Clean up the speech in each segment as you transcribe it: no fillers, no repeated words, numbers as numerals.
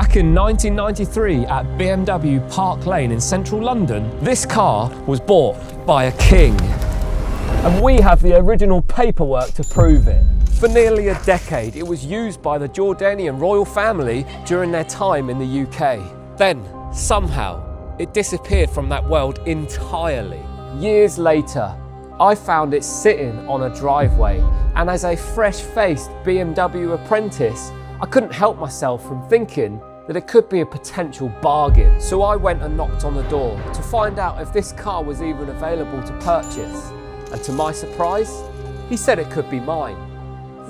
Back in 1993 at BMW Park Lane in central London, this car was bought by a king. And we have the original paperwork to prove it. For nearly a decade, it was used by the Jordanian royal family during their time in the UK. Then, somehow, it disappeared from that world entirely. Years later, I found it sitting on a driveway, and as a fresh-faced BMW apprentice, I couldn't help myself from thinking that it could be a potential bargain. So I went and knocked on the door to find out if this car was even available to purchase. And to my surprise, he said it could be mine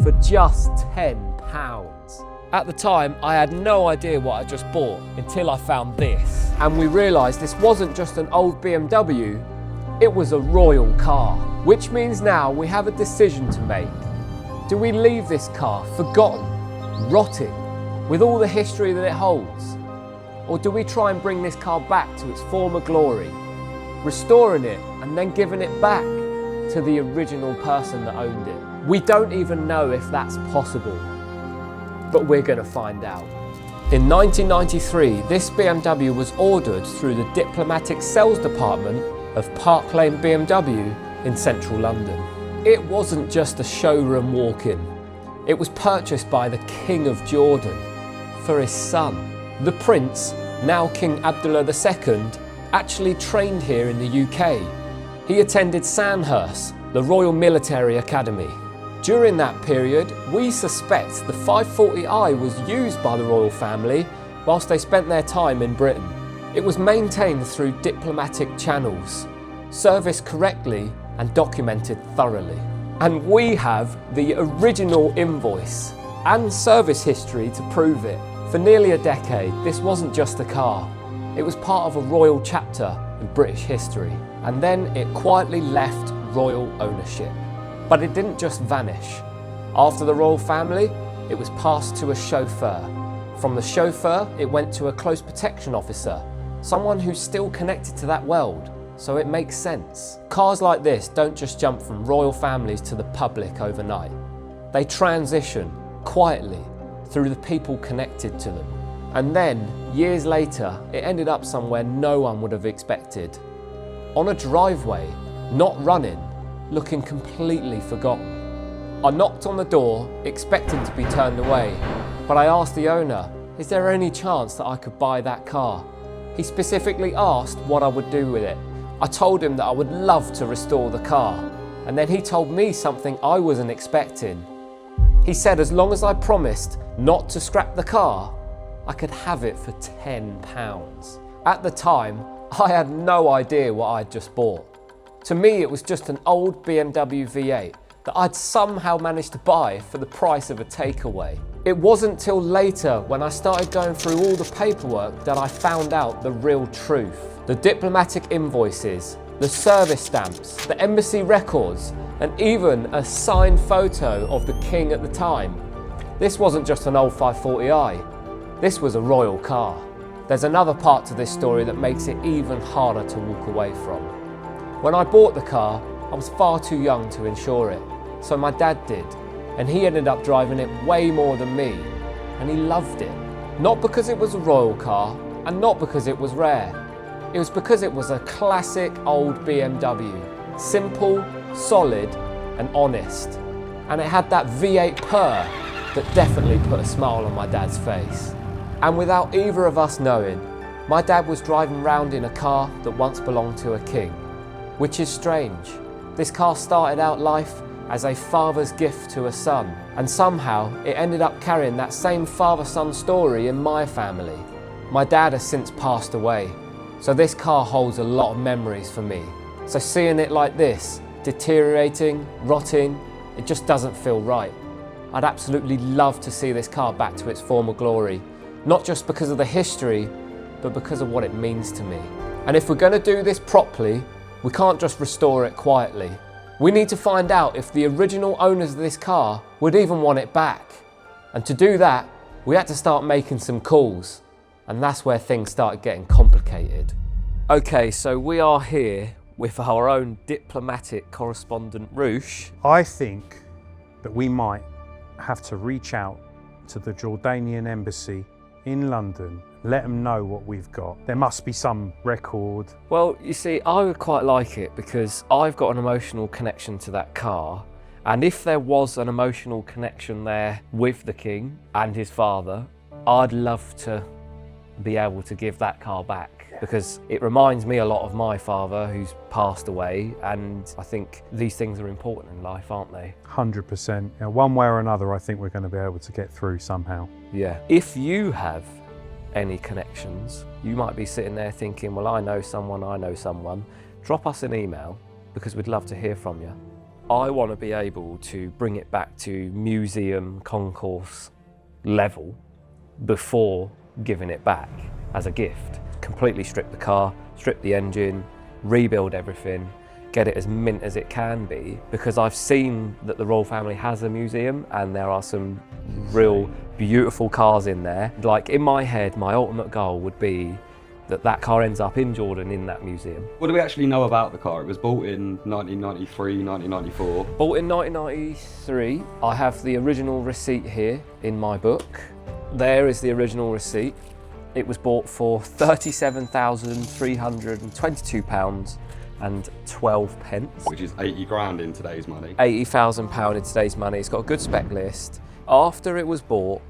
for just £10. At the time, I had no idea what I just bought until I found this. And we realised this wasn't just an old BMW, it was a royal car. Which means now we have a decision to make. Do we leave this car forgotten, rotting, with all the history that it holds? Or do we try and bring this car back to its former glory, restoring it and then giving it back to the original person that owned it? We don't even know if that's possible, but we're going to find out. In 1993, this BMW was ordered through the Diplomatic Sales department of Park Lane BMW in central London. It wasn't just a showroom walk-in. It was purchased by the King of Jordan for his son. The Prince, now King Abdullah II, actually trained here in the UK. He attended Sandhurst, the Royal Military Academy. During that period, we suspect the 540i was used by the royal family whilst they spent their time in Britain. It was maintained through diplomatic channels, serviced correctly and documented thoroughly. And we have the original invoice and service history to prove it. For nearly a decade, this wasn't just a car. It was part of a royal chapter in British history. And then it quietly left royal ownership. But it didn't just vanish. After the royal family, it was passed to a chauffeur. From the chauffeur, it went to a close protection officer, someone who's still connected to that world, so it makes sense. Cars like this don't just jump from royal families to the public overnight. They transition quietly through the people connected to them. And then, years later, it ended up somewhere no one would have expected. On a driveway, not running, looking completely forgotten. I knocked on the door, expecting to be turned away, but I asked the owner, is there any chance that I could buy that car? He specifically asked what I would do with it. I told him that I would love to restore the car, and then he told me something I wasn't expecting. He said as long as I promised not to scrap the car, I could have it for £10. At the time, I had no idea what I'd just bought. To me, it was just an old BMW V8 that I'd somehow managed to buy for the price of a takeaway. It wasn't till later, when I started going through all the paperwork, that I found out the real truth. The diplomatic invoices, the service stamps, the embassy records, and even a signed photo of the king at the time. This wasn't just an old 540i, this was a royal car. There's another part to this story that makes it even harder to walk away from. When I bought the car, I was far too young to insure it, so my dad did, and he ended up driving it way more than me, and he loved it. Not because it was a royal car, and not because it was rare. It was because it was a classic old BMW, simple, solid, and honest. And it had that V8 purr that definitely put a smile on my dad's face. And without either of us knowing, my dad was driving round in a car that once belonged to a king. Which is strange. This car started out life as a father's gift to a son, and somehow it ended up carrying that same father-son story in my family. My dad has since passed away, so this car holds a lot of memories for me. So seeing it like this, deteriorating, rotting, it just doesn't feel right. I'd absolutely love to see this car back to its former glory, not just because of the history, but because of what it means to me. And if we're going to do this properly, we can't just restore it quietly. We need to find out if the original owners of this car would even want it back. And to do that, we had to start making some calls. And that's where things started getting complicated. Okay, so we are here with our own diplomatic correspondent, Roosh. I think that we might have to reach out to the Jordanian embassy in London, let them know what we've got. There must be some record. Well, you see, I would quite like it because I've got an emotional connection to that car. And if there was an emotional connection there with the King and his father, I'd love to be able to give that car back, because it reminds me a lot of my father who's passed away, and I think these things are important in life, aren't they? 100%. Now, one way or another, I think we're going to be able to get through somehow. Yeah. If you have any connections, you might be sitting there thinking, well, I know someone. Drop us an email because we'd love to hear from you. I want to be able to bring it back to museum concourse level before giving it back as a gift. Completely strip the car, strip the engine, rebuild everything, get it as mint as it can be, because I've seen that the royal family has a museum and there are some real beautiful cars in there. Like, in my head, my ultimate goal would be that that car ends up in Jordan in that museum. What do we actually know about the car? It was bought in 1993, 1994. Bought in 1993. I have the original receipt here in my book. There is the original receipt. It was bought for £37,322 and 12 pence. Which is 80 grand in today's money. £80,000 in today's money. It's got a good spec list. After it was bought,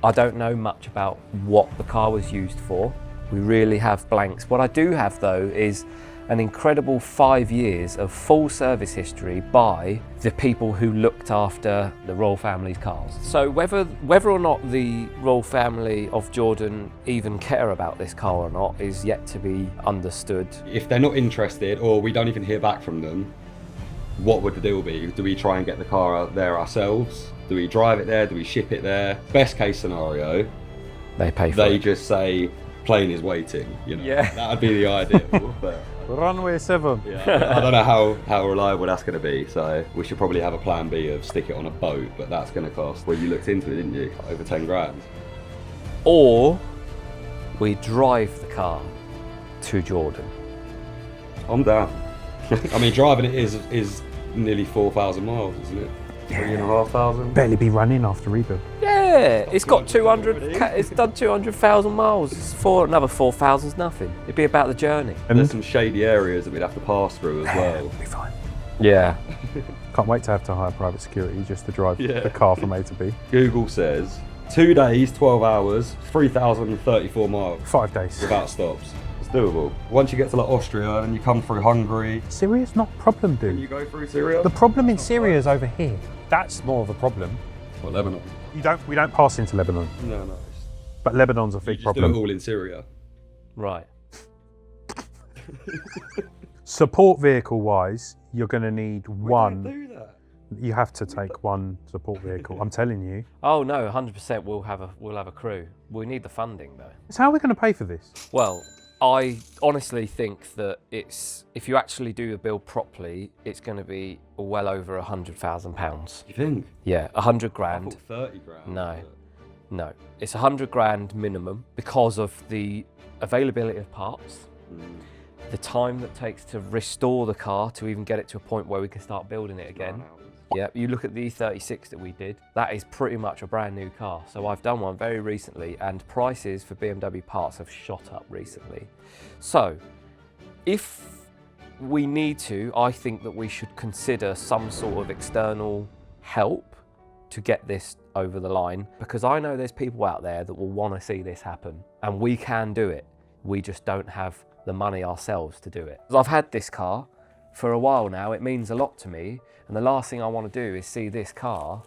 I don't know much about what the car was used for. We really have blanks. What I do have though is an incredible 5 years of full service history by the people who looked after the royal family's cars. So whether or not the royal family of Jordan even care about this car or not is yet to be understood. If they're not interested, or we don't even hear back from them, what would the deal be? Do we try and get the car out there ourselves? Do we drive it there? Do we ship it there? Best case scenario, They pay for they it. just say, plane is waiting, you know? Yeah. That would be the ideal. But Runway 7. yeah, I don't know how reliable that's going to be, so we should probably have a plan B of stick it on a boat, but that's going to cost, well, you looked into it, didn't you? Over 10 grand. Or we drive the car to Jordan. I'm down. I mean, driving it is nearly 4,000 miles, isn't it? 3,500. Barely be running after rebuild. Yeah, it's got 200. It's done 200,000 miles. It's another 4,000's nothing. It'd be about the journey. And there's some shady areas that we'd have to pass through as well. We'll be fine. Yeah. Can't wait to have to hire private security just to drive Yeah. the car from A to B. Google says 2 days, 12 hours, 3,034 miles 5 days. without stops. It's doable. Once you get to like Austria and you come through Hungary, Syria's not a problem, can dude. you go through Syria? The problem in Syria is over here. That's more of a problem. Well, Lebanon. We don't pass into Lebanon, No. but Lebanon's a You big just do problem. it all in Syria. Right. Support vehicle wise, you're going to need one. We don't do that. You have to take one support vehicle. I'm telling you. Oh no, 100%. We'll have a crew. We need the funding though. So how are we going to pay for this? Well, I honestly think that if you actually do the build properly, it's going to be well over £100,000. You think? Yeah, 100 I grand. thought 30 grand. No, it's 100 grand minimum because of the availability of parts, the time that takes to restore the car to even get it to a point where we can start building it again. Yeah, you look at the E36 that we did, that is pretty much a brand new car. So I've done one very recently and prices for BMW parts have shot up recently. So if we need to, I think that we should consider some sort of external help to get this over the line, because I know there's people out there that will want to see this happen and we can do it. We just don't have the money ourselves to do it. I've had this car for a while now, it means a lot to me, and the last thing I want to do is see this car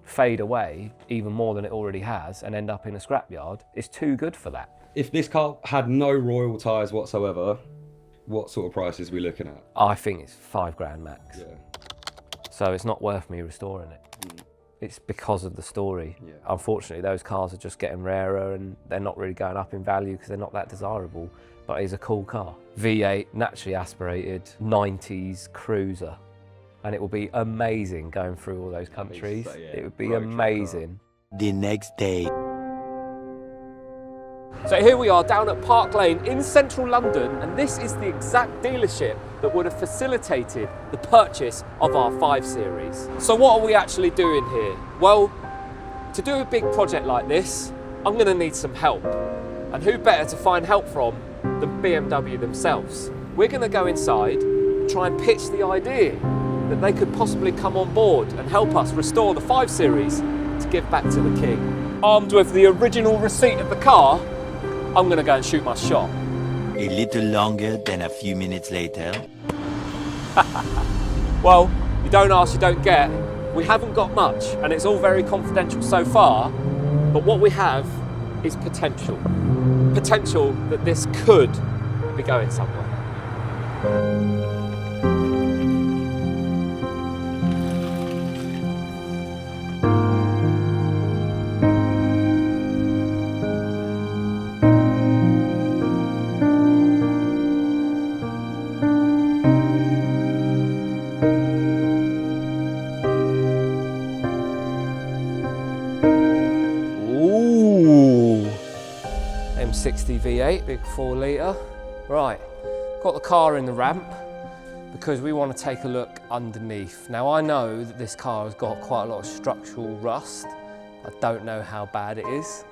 fade away even more than it already has and end up in a scrapyard. It's too good for that. If this car had no royal ties whatsoever, what sort of prices are we looking at? I think it's 5 grand max. Yeah. So it's not worth me restoring it. It's because of the story. Yeah. Unfortunately, those cars are just getting rarer and they're not really going up in value because they're not that desirable, but it's a cool car. V8, naturally aspirated, 90s cruiser. And it will be amazing going through all those countries. So, yeah, It would be road trip amazing. The next day. So here we are down at Park Lane in central London, and this is the exact dealership that would have facilitated the purchase of our 5 Series. So what are we actually doing here? Well, to do a big project like this, I'm going to need some help. And who better to find help from than BMW themselves? We're going to go inside and try and pitch the idea that they could possibly come on board and help us restore the 5 Series to give back to the King. Armed with the original receipt of the car, I'm going to go and shoot my shot. A little longer than a few minutes later. Well, you don't ask, you don't get. We haven't got much, and it's all very confidential so far, but what we have is potential. Potential that this could be going somewhere. M60 V8, big 4 litre. Right, got the car in the ramp because we want to take a look underneath. Now I know that this car has got quite a lot of structural rust. I don't know how bad it is,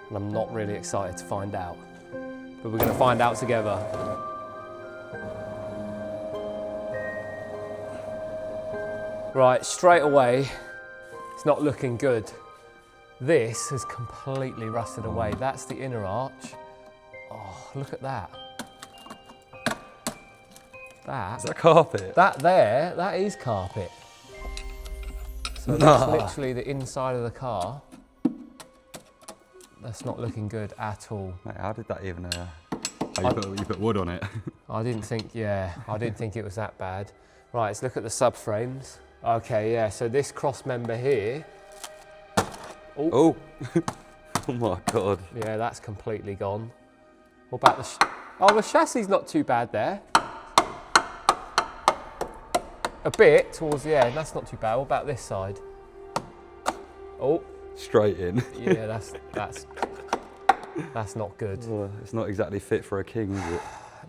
and I'm not really excited to find out. But we're going to find out together. Right, straight away, it's not looking good. This has completely rusted away. That's the inner arch. Oh, look at that. Is that carpet? That there, that is carpet. So that's literally the inside of the car. That's not looking good at all. Mate, how did that even... you put wood on it. I didn't think it was that bad. Right, let's look at the subframes. Okay, yeah, so this cross member here. Oh, oh my God. Yeah, that's completely gone. What about the chassis is not too bad there. A bit towards the end, that's not too bad. What about this side? Oh. Straight in. Yeah, that's not good. Well, it's not exactly fit for a King, is it?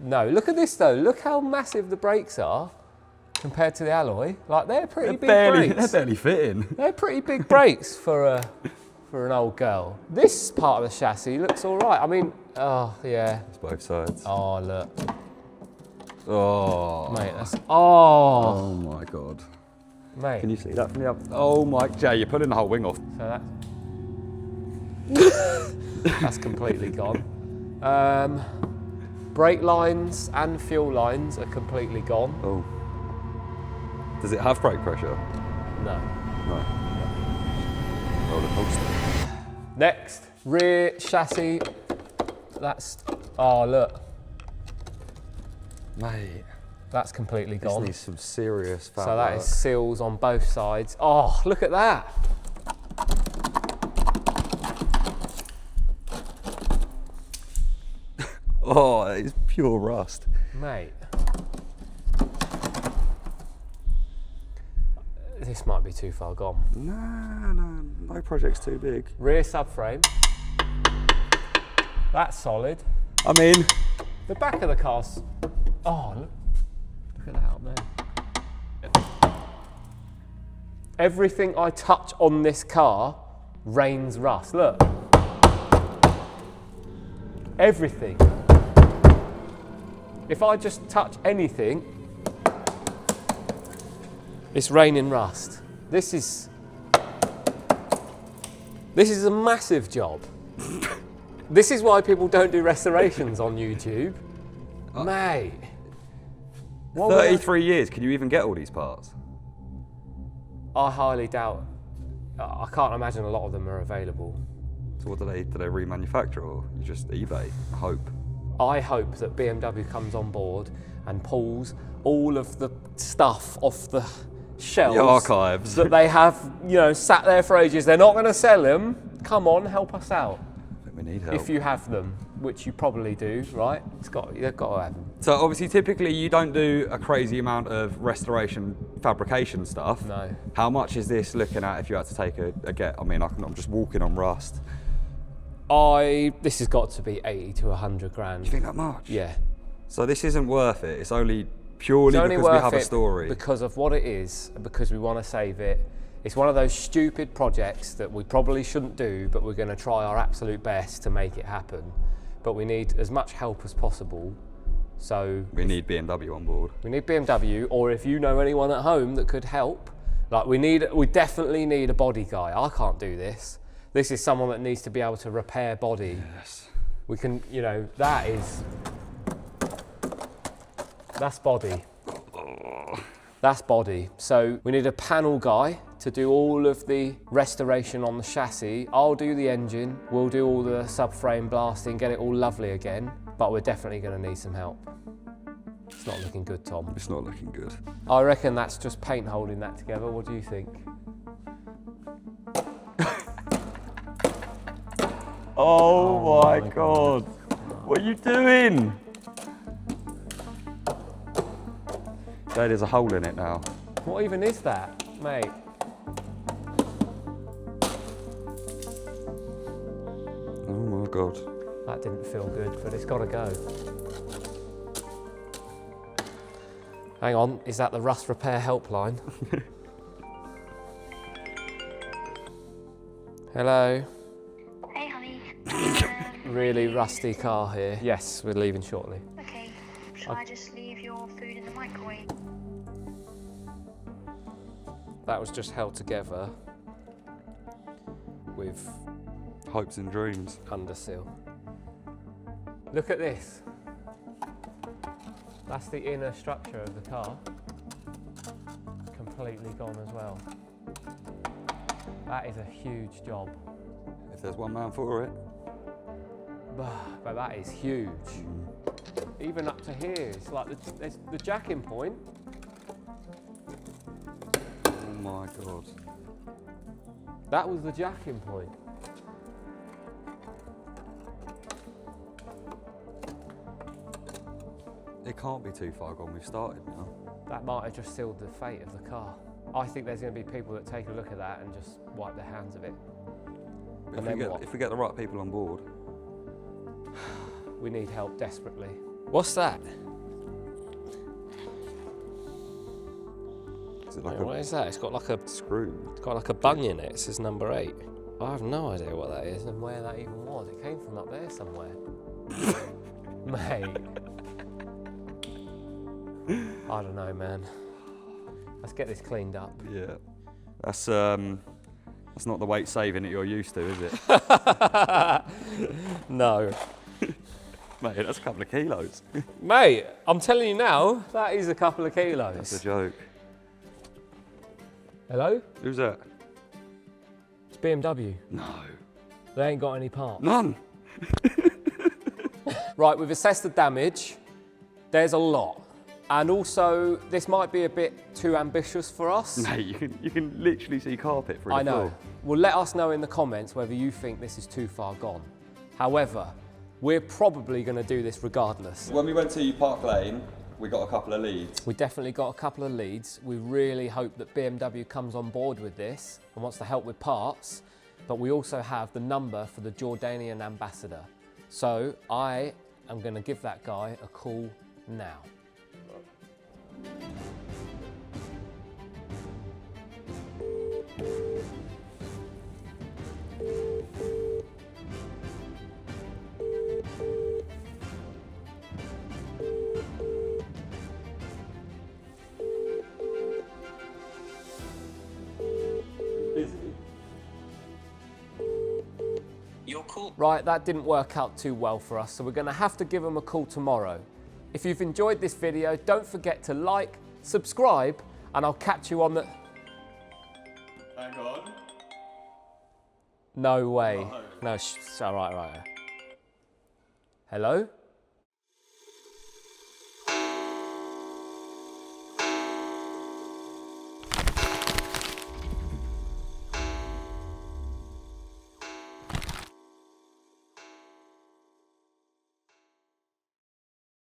No, look at this though. Look how massive the brakes are compared to the alloy. Like they're pretty big brakes. They're barely fitting. They're pretty big brakes for an old girl. This part of the chassis looks all right. I mean, oh yeah. It's both sides. Oh look. Oh. Mate, that's, Oh my God. Mate. Can you see that from the up? Oh my, Jay, you're pulling the whole wing off. So that's completely gone. Brake lines and fuel lines are completely gone. Oh. Does it have brake pressure? No. No. Roller coaster. Next, rear chassis. Oh look. Mate. That's completely This gone. needs some serious fat So that work. is seals on both sides. Oh, look at that. Oh, it's pure rust. Mate. This might be too far gone. No project's too big. Rear subframe. That's solid. I mean, The back of the car's... Oh, look at that up there. Everything I touch on this car rains rust. Look. Everything. If I just touch anything, it's raining rust. This is a massive job. This is why people don't do restorations on YouTube. Mate. 33 years, can you even get all these parts? I highly doubt. I can't imagine a lot of them are available. So what do they remanufacture, or you just eBay? I hope. I hope that BMW comes on board and pulls all of the stuff off the shelves. The archives. That they have, sat there for ages. They're not going to sell them. Come on, help us out. I think we need help. If you have them, which you probably do, right? You've got to have them. So obviously, typically you don't do a crazy amount of restoration fabrication stuff. No. How much is this looking at if you had to take a get? I mean, I'm just walking on rust. This has got to be 80 to 100 grand. You think that much? Yeah. So this isn't worth it. It's only purely It's only because we worth have a it story. because of what it is, and because we want to save it. It's one of those stupid projects that we probably shouldn't do, but we're going to try our absolute best to make it happen. But we need as much help as possible. So we need BMW on board. We need BMW, or if you know anyone at home that could help, like we definitely need a body guy. I can't do this. This is someone that needs to be able to repair body. Yes. We can, you know, that's body. That's body. So we need a panel guy to do all of the restoration on the chassis. I'll do the engine, we'll do all the subframe blasting, get it all lovely again, but we're definitely going to need some help. It's not looking good, Tom. It's not looking good. I reckon that's just paint holding that together. What do you think? Oh my God. What are you doing? There's a hole in it now. What even is that, mate? Oh my God. That didn't feel good, but it's got to go. Hang on, is that the rust repair helpline? Hello. Hey, honey. Really rusty car here. Yes, we're leaving shortly. Okay. Shall I just leave your food in the microwave? That was just held together with Hopes and dreams. underseal. Look at this. That's the inner structure of the car. Completely gone as well. That is a huge job. If there's one man for it. But that is huge. Even up to here, it's like there's the jacking point. Oh my God. That was the jacking point. It can't be too far gone. We've started now. That might have just sealed the fate of the car. I think there's going to be people that take a look at that and just wipe their hands of it. If And we, then get, what? if we get the right people on board. We need help desperately. What's that? Is it like What is that? It's got like a a screw? It's got like a bung in it. It says number 8. I have no idea what that is and where that even was. It came from up there somewhere. Mate. I don't know, man. Let's get this cleaned up. Yeah. That's not the weight saving that you're used to, is it? No. Mate, that's a couple of kilos. Mate, I'm telling you now, that is a couple of kilos. That's a joke. Hello? Who's that? It's BMW. No. They ain't got any parts. None. Right, we've assessed the damage. There's a lot. And also, this might be a bit too ambitious for us. Mate, you can literally see carpet through I the know. floor. Well, let us know in the comments whether you think this is too far gone. However, we're probably going to do this regardless. When we went to Park Lane, we got a couple of leads. We definitely got a couple of leads. We really hope that BMW comes on board with this and wants to help with parts. But we also have the number for the Jordanian ambassador. So I am going to give that guy a call now. You're cool. Right, that didn't work out too well for us, so we're going to have to give him a call tomorrow. If you've enjoyed this video, don't forget to like, subscribe, and I'll catch you on the... Hang on. No way. No, all right. Hello?